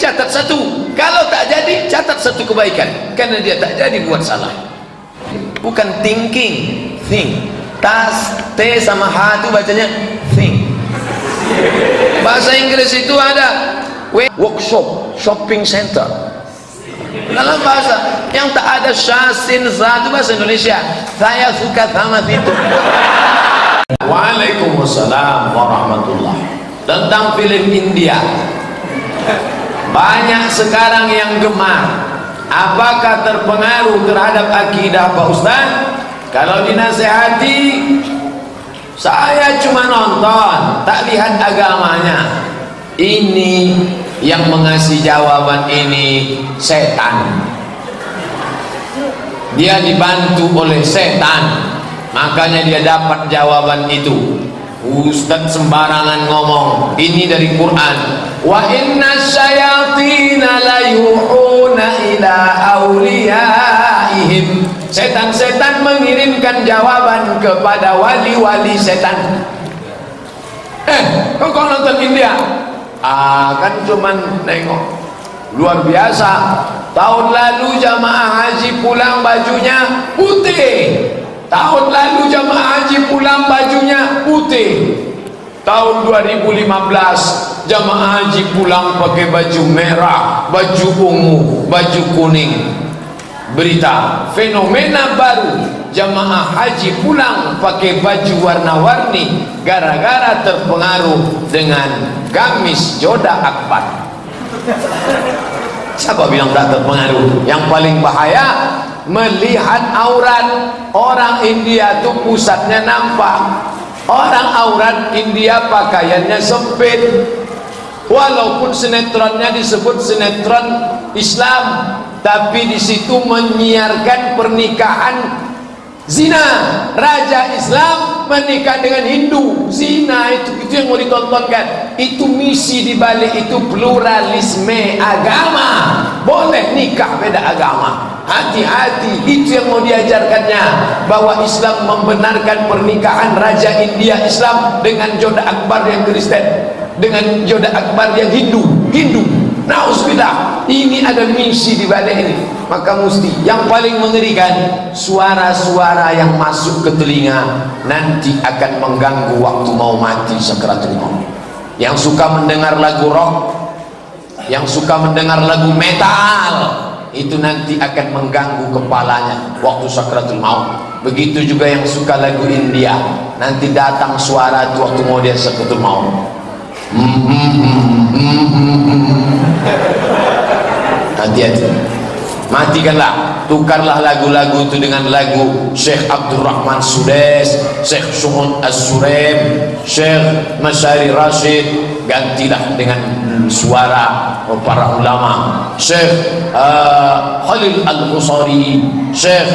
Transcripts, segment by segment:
catat satu, kalau tak jadi catat satu kebaikan, karena dia tak jadi buat salah. Bukan thinking, think. Tas, T sama H itu bacanya think. Bahasa Inggris itu ada workshop, shopping center. Dalam bahasa yang tak ada syasin za itu bahasa Indonesia. Saya suka sama itu. Waalaikumsalam warahmatullah. Tentang film India, banyak sekarang yang gemar. Apakah terpengaruh terhadap akidah Pak Ustaz? Kalau dinasehati, saya cuma nonton, tak lihat agamanya. Ini yang mengasih jawaban ini setan. Dia dibantu oleh setan, makanya dia dapat jawaban itu. Ustaz sembarangan ngomong, ini dari Quran. Wa inna syayatina la yuhuna ila awliyaihim. Setan-setan mengirimkan jawaban kepada wali-wali setan. Kau nonton India? Kan cuman nengok. Luar biasa. Tahun lalu jamaah haji pulang bajunya putih. Tahun lalu jamaah haji pulang bajunya putih. Tahun 2015 jamaah haji pulang pakai baju merah, baju ungu, baju kuning. Berita fenomena baru, jamaah haji pulang pakai baju warna-warni gara-gara terpengaruh dengan gamis Joda Akbar. Siapa bilang tak terpengaruh? Yang paling bahaya melihat aurat orang India tuh pusatnya nampak. Orang aurat India pakaiannya sempit. Walaupun sinetronnya disebut sinetron Islam, tapi di situ menyiarkan pernikahan zina. Raja Islam menikah dengan Hindu, zina. Itu yang mau ditontonkan. Itu misi di balik itu, pluralisme agama. Boleh nikah beda agama, hati-hati. Itu yang mau diajarkannya, bahwa Islam membenarkan pernikahan Raja India Islam dengan Joda Akbar yang Kristen, dengan Joda Akbar yang Hindu. Nauzubillah. Ini ada misi di balik ini. Maka mesti yang paling mengerikan, suara-suara yang masuk ke telinga nanti akan mengganggu waktu mau mati sakaratul maut. Yang suka mendengar lagu rock, yang suka mendengar lagu metal, itu nanti akan mengganggu kepalanya waktu sakaratul maut. Begitu juga yang suka lagu India, nanti datang suara itu waktu mau dia sakaratul maut. Hati-hati, matikanlah. Tukarlah lagu-lagu itu dengan lagu Syekh Abdurrahman Sudes, Syekh Suhun As-Surem, Syekh Masyari Rashid. Gantilah dengan suara para ulama, Syekh Khalil Al-Husari, Syekh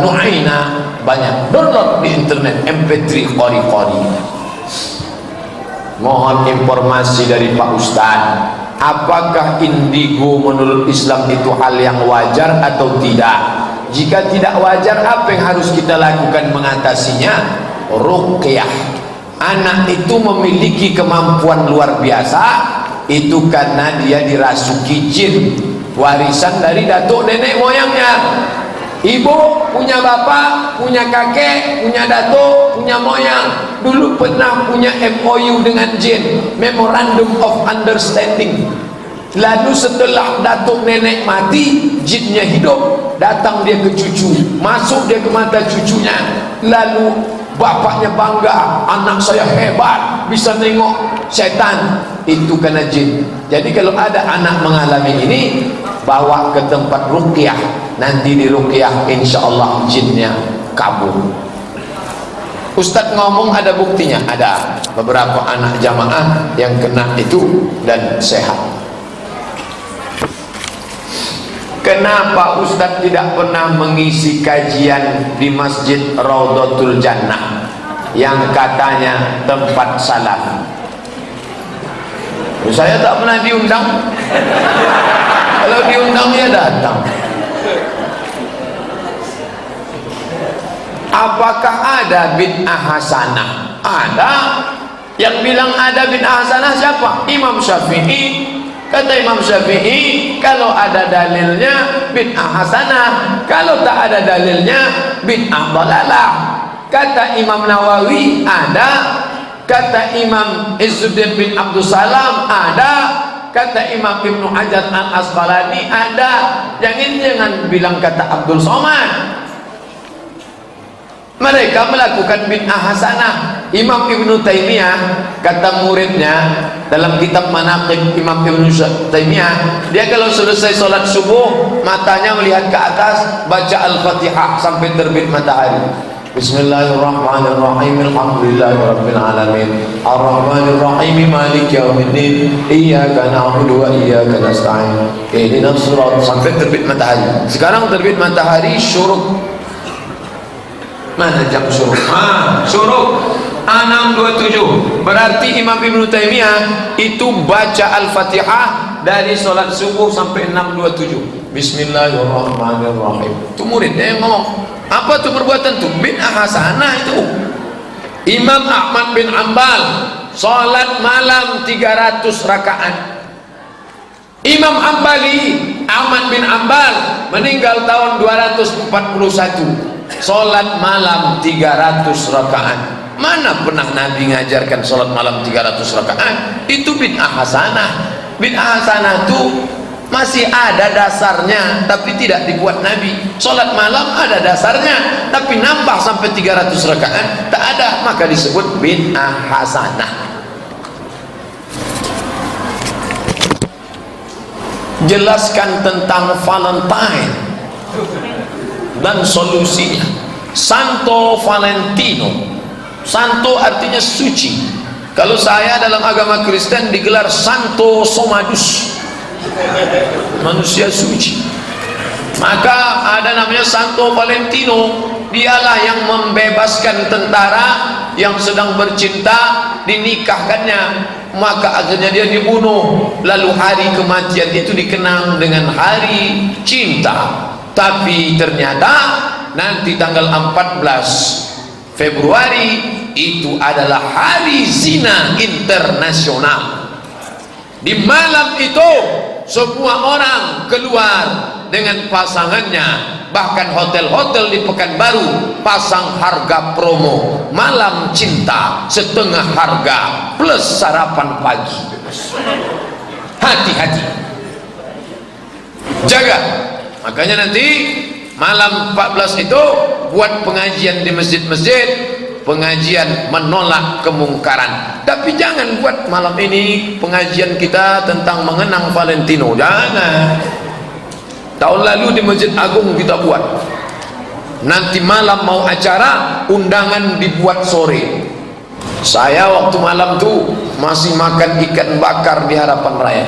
Nu'aina. Banyak, download di internet MP3 qori-qori. Mohon informasi dari Pak Ustaz, apakah indigo menurut Islam itu hal yang wajar atau tidak? Jika tidak wajar, apa yang harus kita lakukan mengatasinya? Ruqyah. Anak itu memiliki kemampuan luar biasa, itu karena dia dirasuki jin, warisan dari datuk nenek moyangnya. Ibu punya bapak, punya kakek, punya datuk, punya moyang. Dulu pernah punya MOU dengan jin, Memorandum of Understanding. Lalu setelah datuk nenek mati, jinnya hidup. Datang dia ke cucu, masuk dia ke mata cucunya. Lalu bapaknya bangga, anak saya hebat, bisa nengok setan. Itu kena jin. Jadi kalau ada anak mengalami ini, bawa ke tempat ruqyah. Nanti di ruqyah insyaallah jinnya kabur. Ustadz ngomong ada buktinya, ada beberapa anak jamaah yang kena itu dan sehat. Kenapa Ustadz tidak pernah mengisi kajian di Masjid Raudhatul Jannah yang katanya tempat salaf? Saya tak pernah diundang. Kalau diundang ya datang. Apakah ada bid'ah hasanah? Ada. Yang bilang ada bid'ah hasanah siapa? Imam Syafi'i. kata Imam Syafi'i, kalau ada dalilnya bid'ah hasanah, kalau tak ada dalilnya bid'ah dhalalah. Kata Imam Nawawi ada, kata Imam Izzuddin bin Abdul Salam ada, kata Imam Ibnu Hajar Al-Asqalani ada. Jangan bilang kata Abdul Somad. Mereka melakukan bid'ah hasanah. Imam Ibnu Taimiyah, kata muridnya dalam kitab Manaqib Imam Ibnu Taimiyah, dia kalau selesai sholat subuh matanya melihat ke atas, baca Al-Fatihah sampai terbit matahari. Bismillahirrahmanirrahim. Alhamdulillahirabbil alamin. Arrahmanirrahim. Maliki yaumiddin. Iyyaka na'budu wa iyyaka nasta'in. Ihdinas shiratal, sampai terbit matahari. Sekarang terbit matahari syuruk. Mana jam syuruk? Syuruk 6.27. Berarti Imam Ibnu Taimiyah itu baca Al-Fatihah dari sholat subuh sampai 6.27. Bismillahirrahmanirrahim. Itu muridnya yang ngomong. Apa itu perbuatan itu? Bid'ah hasanah itu. Imam Ahmad bin Ambal sholat malam 300 rakaat. Imam Ahmad bin Ambal meninggal tahun 241. Sholat malam 300 rakaat. Mana pernah Nabi ngajarkan sholat malam 300 rakaat? Itu bid'ah hasanah. Bid'ah hasanah itu masih ada dasarnya, tapi tidak dibuat Nabi. Sholat malam ada dasarnya, tapi nambah sampai 300 rakaat tak ada, maka disebut bid'ah hasanah. Jelaskan tentang Valentine dan solusinya. Santo Valentino. Santo artinya suci. Kalau saya dalam agama Kristen digelar Santo Somadus, manusia suci. Maka ada namanya Santo Valentino. Dialah yang membebaskan tentara yang sedang bercinta, dinikahkannya, maka akhirnya dia dibunuh. Lalu hari kematian itu dikenang dengan hari cinta. Tapi ternyata nanti tanggal 14 Februari itu adalah hari zina internasional. Di malam itu semua orang keluar dengan pasangannya. Bahkan hotel-hotel di Pekanbaru pasang harga promo malam cinta setengah harga plus sarapan pagi. Hati-hati, jaga. Makanya nanti malam 14 itu buat pengajian di masjid-masjid, pengajian menolak kemungkaran. Tapi jangan buat malam ini pengajian kita tentang mengenang Valentino. Jangan. Tahun lalu di Masjid Agung kita buat. Nanti malam mau acara, undangan dibuat sore. Saya waktu malam tuh masih makan ikan bakar di Harapan Raya.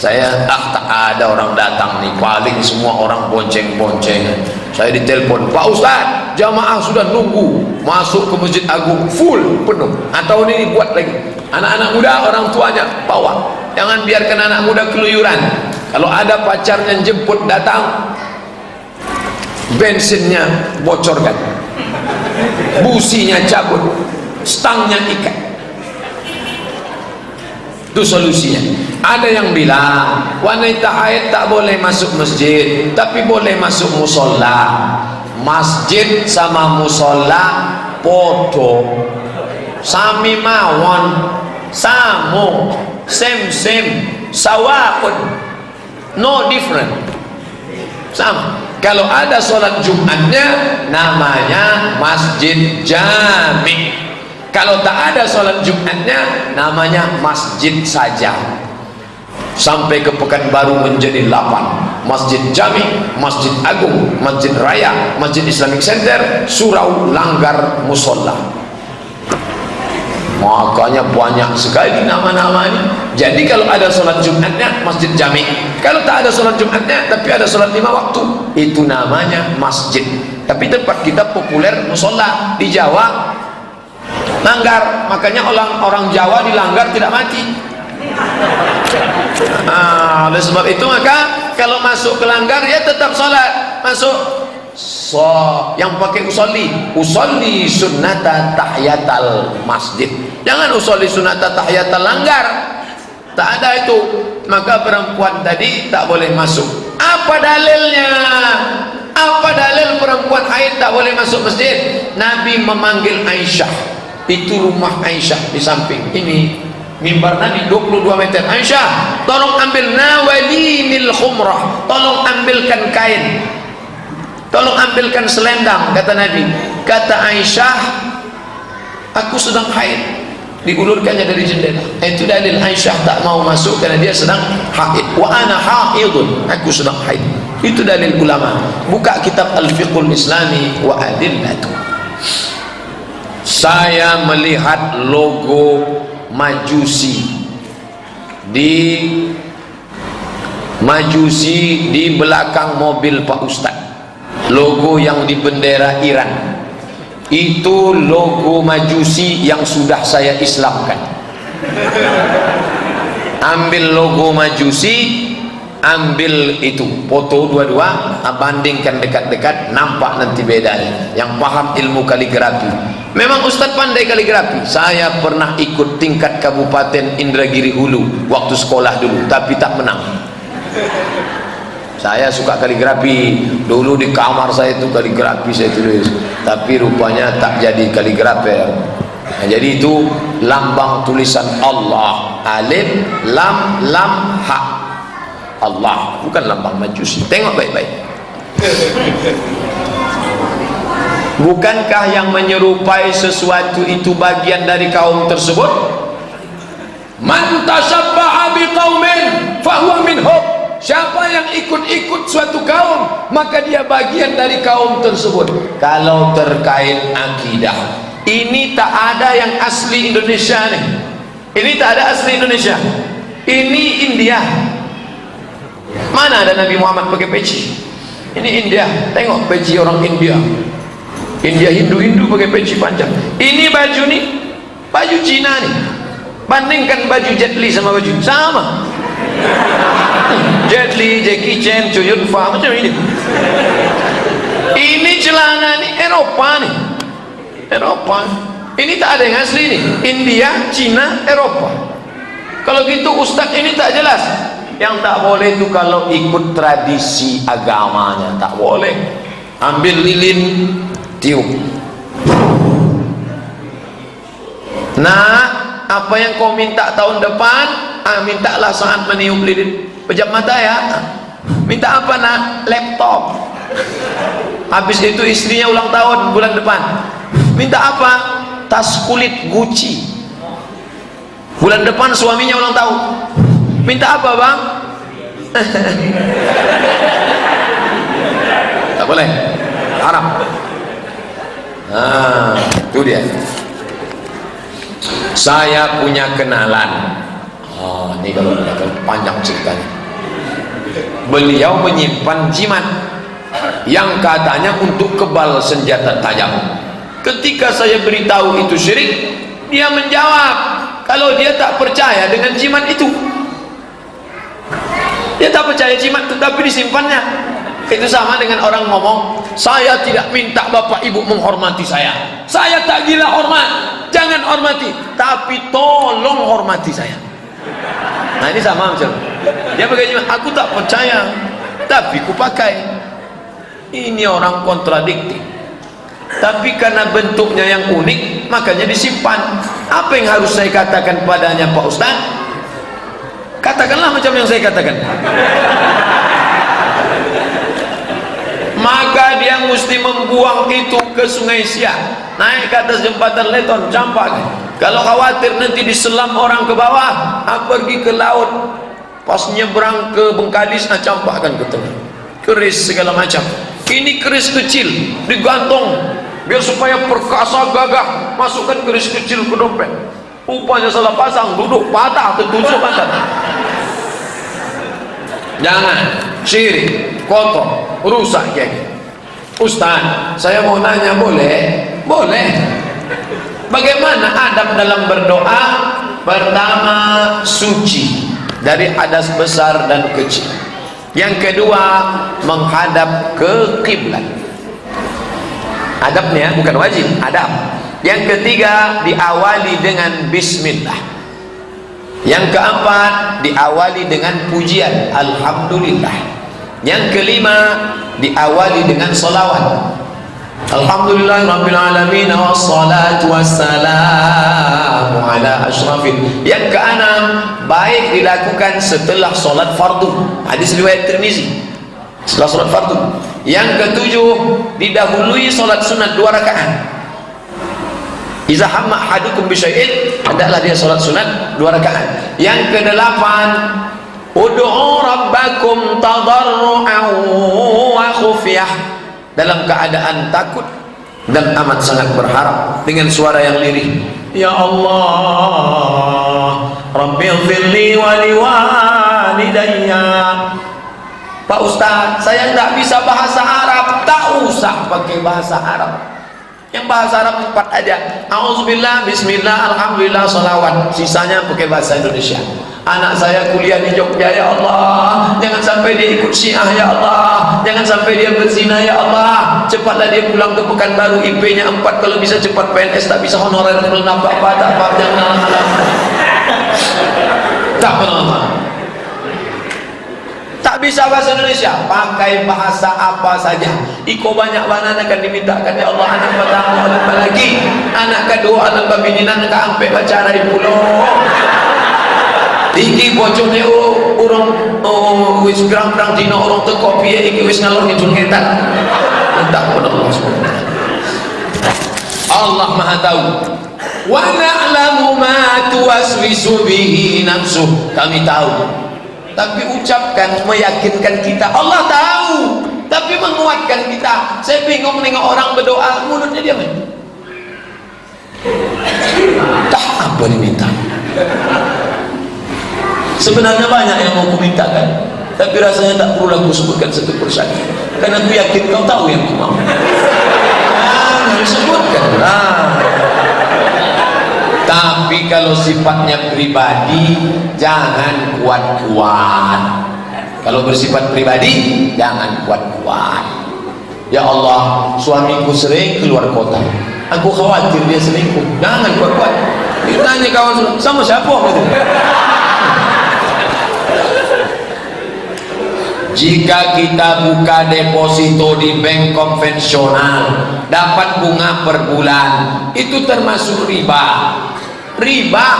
Saya tak ada orang datang nih, paling semua orang bonceng-bonceng. Saya ditelepon, Pak Ustadz, jamaah sudah nunggu masuk ke Masjid Agung full penuh. Atau ini buat lagi. Anak-anak muda orang tuanya bawa. Jangan biarkan anak muda keluyuran. Kalau ada pacarnya jemput datang, bensinnya bocorkan, businya cabut, stangnya ikat. Itu solusinya. Ada yang bilang wanita haid tak boleh masuk masjid, tapi boleh masuk musola. Masjid sama musola podo, sami mawon, samo, sem sawakun, no different, sama. Kalau ada sholat Jumatnya namanya masjid jami. Kalau tak ada sholat Jumatnya namanya masjid saja. Sampai ke Pekanbaru menjadi 8 masjid jami, masjid agung, masjid raya, masjid Islamic Center, surau, langgar, musola. Makanya banyak sekali nama-namanya. Jadi kalau ada sholat Jumatnya masjid jami, kalau tak ada sholat Jumatnya tapi ada sholat 5 waktu, itu namanya masjid. Tapi tempat kita populer musola. Di Jawa langgar, makanya orang Jawa di langgar tidak mati. Oleh sebab itu maka kalau masuk ke langgar ya tetap sholat. Masuk yang pakai usolli sunnata tahiyatal masjid. Jangan usolli sunnata tahiyatal langgar. tak ada itu, maka perempuan tadi tak boleh masuk. Apa dalilnya? Apa dalil perempuan haid tak boleh masuk masjid? Nabi memanggil Aisyah, itu rumah Aisyah di samping ini mimbar Nabi 22 meter. Aisyah, tolong ambil nawalimil khumrah, tolong ambilkan kain, tolong ambilkan selendang, kata Nabi. Kata Aisyah, aku sedang haid. Diulurkannya dari jendela. Itu dalil Aisyah tak mau masuk karena dia sedang haid. Wa ana haidun, aku sedang haid. Itu dalil ulama. Buka kitab Al-Fiqhul Islami wa adillatu. Saya melihat logo Majusi di belakang mobil Pak Ustaz. Logo yang di bendera Iran. Itu logo Majusi yang sudah saya Islamkan. Ambil logo Majusi, ambil itu foto dua-dua, bandingkan dekat-dekat, nampak nanti bedanya. Yang paham ilmu kaligrafi, memang Ustadz pandai kaligrafi. Saya pernah ikut tingkat Kabupaten Indragiri Hulu waktu sekolah dulu, tapi tak menang. Saya suka kaligrafi dulu, di kamar saya itu kaligrafi saya tulis, tapi rupanya tak jadi kaligrafer. Nah, jadi itu lambang tulisan Allah, alif lam lam ha, Allah, bukan lambang Majusi. Tengok baik-baik. Bukankah yang menyerupai sesuatu itu bagian dari kaum tersebut? Man tasabbaha biqaumin fahuwa minhum. Siapa yang ikut-ikut suatu kaum, maka dia bagian dari kaum tersebut. Kalau terkait akidah, ini tak ada yang asli Indonesia nih. Ini tak ada asli Indonesia. Ini India. Mana ada Nabi Muhammad pakai peci? Ini India. Tengok peci orang India. India Hindu pakai peci panjang. Ini baju nih, baju Cina nih. Bandingkan baju Jet Li sama baju sama. Jet Li, Jackie Chan, Chow Yun Fat macam ini. Ini celana nih Eropa nih. Eropa. Ini tak ada yang asli nih. India, Cina, Eropa. Kalau gitu Ustadz ini tak jelas. Yang tak boleh itu kalau ikut tradisi agamanya, tak boleh. Ambil lilin, tiup. Nah, apa yang kau minta tahun depan, mintalah saat meniup lilin. Pejam mata ya. Minta apa nak? Laptop. Habis itu istrinya ulang tahun bulan depan. Minta apa? Tas kulit Gucci. Bulan depan suaminya ulang tahun. Minta apa bang? Tak boleh, haram. Nah, itu dia. Saya punya kenalan. Oh, ini kalau panjang ceritanya. Beliau menyimpan jimat yang katanya untuk kebal senjata tajam. Ketika saya beritahu itu syirik, dia menjawab kalau dia tak percaya dengan jimat itu. Dia tak percaya jimat itu, tapi disimpannya. Itu sama dengan orang ngomong, saya tidak minta bapak ibu menghormati saya. Saya tak gila hormat, jangan hormati, tapi tolong hormati saya. Nah ini sama macam dia pakai jimat, aku tak percaya tapi ku pakai. Ini orang kontradiktif, tapi karena bentuknya yang unik makanya disimpan. Apa yang harus saya katakan padanya Pak Ustaz? Katakanlah macam yang saya katakan. Maka dia mesti membuang itu ke Sungai Siak, naik ke atas jembatan Leton, campak. Kalau khawatir nanti diselam orang ke bawah, pergi ke laut, pas nyebrang ke Bengkalis, campakkan ke tengah. Keris segala macam. Ini keris kecil digantung biar supaya perkasa gagah. Masukkan keris kecil ke dompet. Rupanya salah pasang, duduk patah, tertusuk patah. Jangan syirik, kotor, rusak kayak. Ustaz, saya mau nanya, boleh? Boleh. Bagaimana adab dalam berdoa? Pertama, suci dari hadas besar dan kecil. Yang kedua, menghadap ke kiblat. Adabnya bukan wajib, adab. Yang ketiga, diawali dengan bismillah. Yang keempat, diawali dengan pujian alhamdulillah. Yang kelima, diawali dengan salawat. Alhamdulillahirabbil alamin wassalatu wassalamu ala asyrafil. Yang keenam, baik dilakukan setelah solat fardu. Hadis riwayat Tirmizi. Setelah solat fardu. Yang ketujuh, didahului solat sunat 2 rakaat. Iza hamma ahadukum bisyai'in, hendaklah dia solat sunat 2 rakaat. Yang kedelapan, ud'u rabbakum tadarru'an wa khufyah, dalam keadaan takut dan amat sangat berharap dengan suara yang lirih. Ya Allah, Rabbighfirli wa liwalidayya. Pak Ustaz, saya tidak bisa bahasa Arab. Tak usah pakai bahasa Arab. Yang bahasa Arab 4 aja. Auzubillah, bismillah, alhamdulillah, salawat. Sisanya pakai bahasa Indonesia. Anak saya kuliah di Jogja, ya Allah, jangan sampai dia ikut Syiah, ya Allah, jangan sampai dia berzina, ya Allah, cepatlah dia pulang ke Pekanbaru, IP-nya 4, kalau bisa cepat PNS, tak bisa honorer, tak apa, jangan tak pernah. Tak bisa bahasa Indonesia, pakai bahasa apa saja. Iko banyak banget akan dimintakan, ya Allah, anak pertama apa lagi, anak kedua anak pembinian ke ampe bacara pulau. Iki bocone orang wis perang dino orang teko piye iki wis ngalor ngidul ngetan. Entah pada Allah SWT. Allah Maha tahu. Wa na'lamu ma tuwaswisu bihi nafsuh. Kami tahu. Tapi ucapkan, meyakinkan kita. Allah tahu, tapi menguatkan kita. Saya bingung nengok orang berdoa, mulutnya dia main. Tak apa diminta. Sebenarnya banyak yang mau kumintakan, tapi rasanya tak perlu aku sebutkan satu persatu, karena aku yakin kau tahu yang aku mau. Jangan sebutkan lah. Tapi kalau sifatnya pribadi, jangan kuat-kuat. Kalau bersifat pribadi, jangan kuat-kuat. Ya Allah, suamiku sering keluar kota, aku khawatir dia selingkuh. Jangan kuat-kuat. Ditanya kawan, sama siapa gitu? Jika kita buka deposito di bank konvensional, dapat bunga per bulan, itu termasuk riba. Riba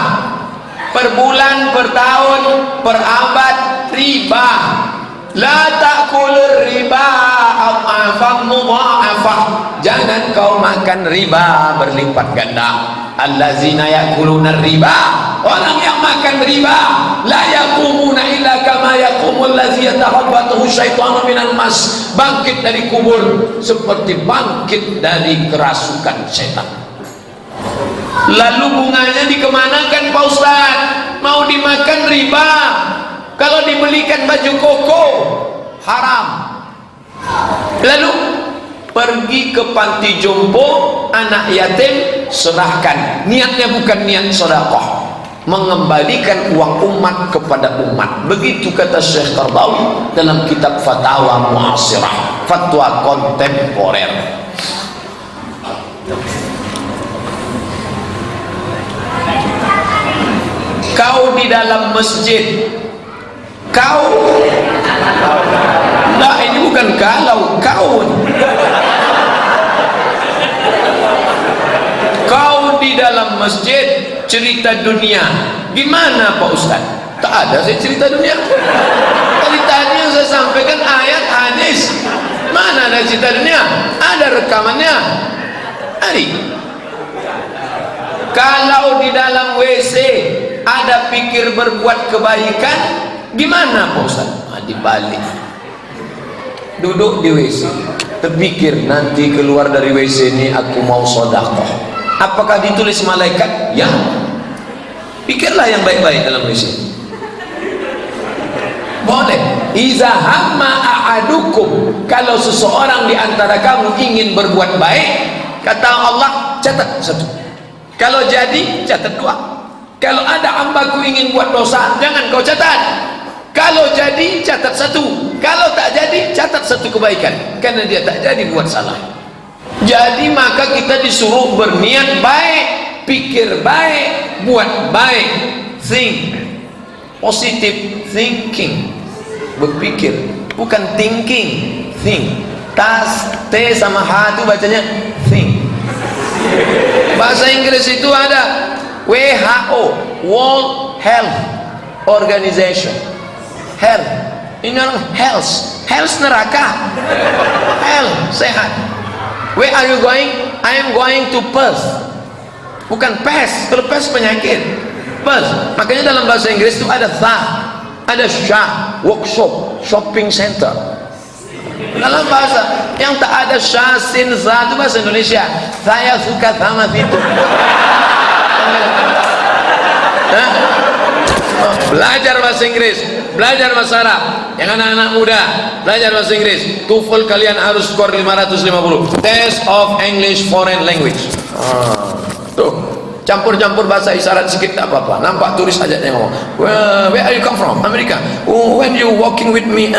per bulan, per tahun, per abad, riba. La ta'kulur riba adhafan mudha'afah. Jangan kau makan riba berlipat ganda. Allazina ya'kuluna riba, orang yang makan riba, la yaqumuna illa kama yaqumul ladzi yatahabbathu syaitanu minal mas. Bangkit dari kubur seperti bangkit dari kerasukan setan. Lalu bunganya dikemanakan Pak Ustaz? Mau dimakan riba. Kalau dibelikan baju koko haram. Lalu pergi ke panti jompo, anak yatim serahkan. Niatnya bukan niat sedekah, mengembalikan uang umat kepada umat. Begitu kata Syekh Qardawi dalam kitab Fatawa Mu'asirah, fatwa kontemporer. Kau di dalam masjid, kau nah ini bukan kalau kau di dalam masjid cerita dunia. Gimana Pak Ustaz? Tak ada saya cerita dunia. Tadi yang saya sampaikan ayat hadis. Mana ada cerita dunia? Ada rekamannya. Hari. Kalau di dalam WC ada pikir berbuat kebaikan, gimana Pak Ustaz? Dibalik. Duduk di WC, terpikir nanti keluar dari WC ini aku mau sedekah. Apakah ditulis malaikat? Ya. Pikirlah yang baik-baik dalam WC. Boleh. Iza hamma ahadukum, kalau seseorang di antara kamu ingin berbuat baik, kata Allah, catat 1. Kalau jadi, catat 2. Kalau ada hambaku ingin buat dosa, jangan kau catat. Kalau jadi, catat 1. Kalau tak jadi, catat 1 kebaikan, karena dia tak jadi buat salah. Jadi maka kita disuruh berniat baik, pikir baik, buat baik. Think positive thinking, berpikir, bukan thinking, think. T sama H itu bacanya think. Bahasa Inggris itu ada WHO, World Health Organization. Health, ini orang health, health neraka, health sehat. Where are you going? I am going to Perth. Bukan pest, kalau pest penyakit. Perth. Makanya dalam bahasa Inggris itu ada ada shop, workshop, shopping center. Dalam bahasa yang tak ada sya sin za itu bahasa Indonesia. Saya suka sama itu. Belajar bahasa Inggris, belajar bahasa Arab. Yang anak-anak muda belajar bahasa Inggris, TOEFL kalian harus skor 550. Test of English Foreign Language. Tuh, campur-campur bahasa isyarat sedikit tak apa-apa. Nampak turis aja yang ngomong, where are you come from? Amerika. Oh, when you walking with me,